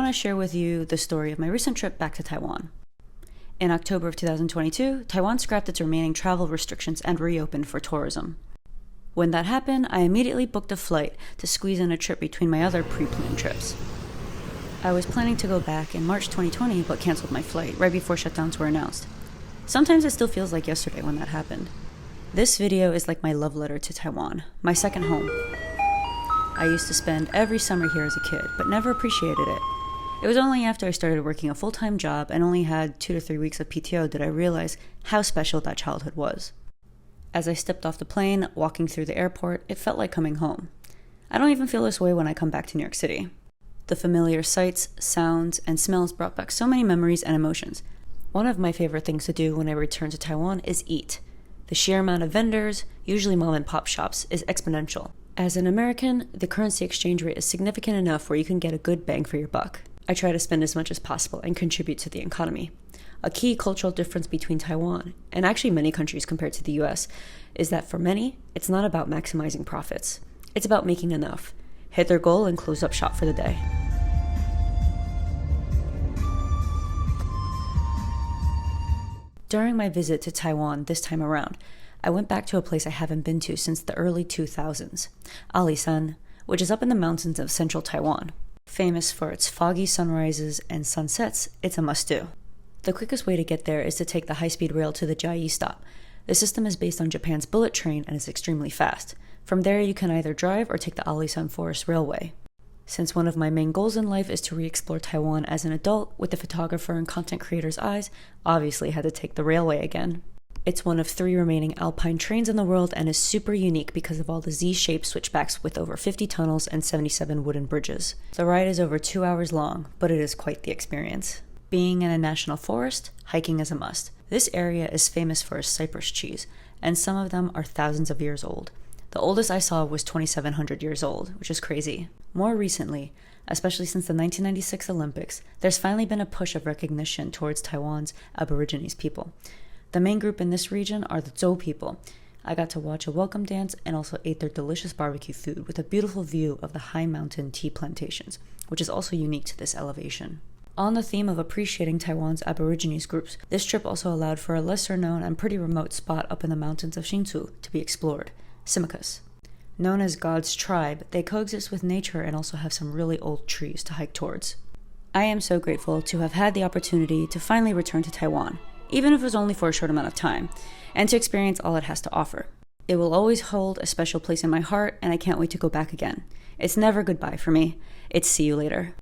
to share with you the story of my recent trip back to Taiwan. In October of 2022, Taiwan scrapped its remaining travel restrictions and reopened for tourism. When that happened, I immediately booked a flight to squeeze in a trip between my other pre-planned trips. I was planning to go back in March 2020, but canceled my flight right before shutdowns were announced. Sometimes it still feels like yesterday when that happened. This video is like my love letter to Taiwan, my second home. I used to spend every summer here as a kid, but never appreciated it. It was only after I started working a full-time job and only had 2 to 3 weeks of PTO did I realize how special that childhood was. As I stepped off the plane, walking through the airport, it felt like coming home. I don't even feel this way when I come back to New York City. The familiar sights, sounds, and smells brought back so many memories and emotions. One of my favorite things to do when I return to Taiwan is eat. The sheer amount of vendors, usually mom and pop shops, is exponential. As an American, the currency exchange rate is significant enough where you can get a good bang for your buck. I try to spend as much as possible and contribute to the economy. A key cultural difference between Taiwan, and actually many countries compared to the US, is that for many, it's not about maximizing profits. It's about making enough, hit their goal, and close up shop for the day. During my visit to Taiwan this time around, I went back to a place I haven't been to since the early 2000s, Alishan, which is up in the mountains of central Taiwan. Famous for its foggy sunrises and sunsets, it's a must-do. The quickest way to get there is to take the high-speed rail to the Jiayi stop. The system is based on Japan's bullet train and is extremely fast. From there, you can either drive or take the Alishan Forest Railway. Since one of my main goals in life is to re-explore Taiwan as an adult with the photographer and content creator's eyes, obviously had to take the railway again. It's one of 3 remaining alpine trains in the world and is super unique because of all the Z-shaped switchbacks with over 50 tunnels and 77 wooden bridges. The ride is over 2 hours long, but it is quite the experience. Being in a national forest, hiking is a must. This area is famous for its cypress trees, and some of them are thousands of years old. The oldest I saw was 2,700 years old, which is crazy. More recently, especially since the 1996 Olympics, there's finally been a push of recognition towards Taiwan's Aborigines people. The main group in this region are the Zhou people. I got to watch a welcome dance and also ate their delicious barbecue food with a beautiful view of the high mountain tea plantations, which is also unique to this elevation. On the theme of appreciating Taiwan's Aborigines groups, this trip also allowed for a lesser known and pretty remote spot up in the mountains of Hsinchu to be explored, Simacus. Known as God's tribe, they coexist with nature and also have some really old trees to hike towards. I am so grateful to have had the opportunity to finally return to Taiwan, even if it was only for a short amount of time, and to experience all it has to offer. It will always hold a special place in my heart, and I can't wait to go back again. It's never goodbye for me. It's see you later.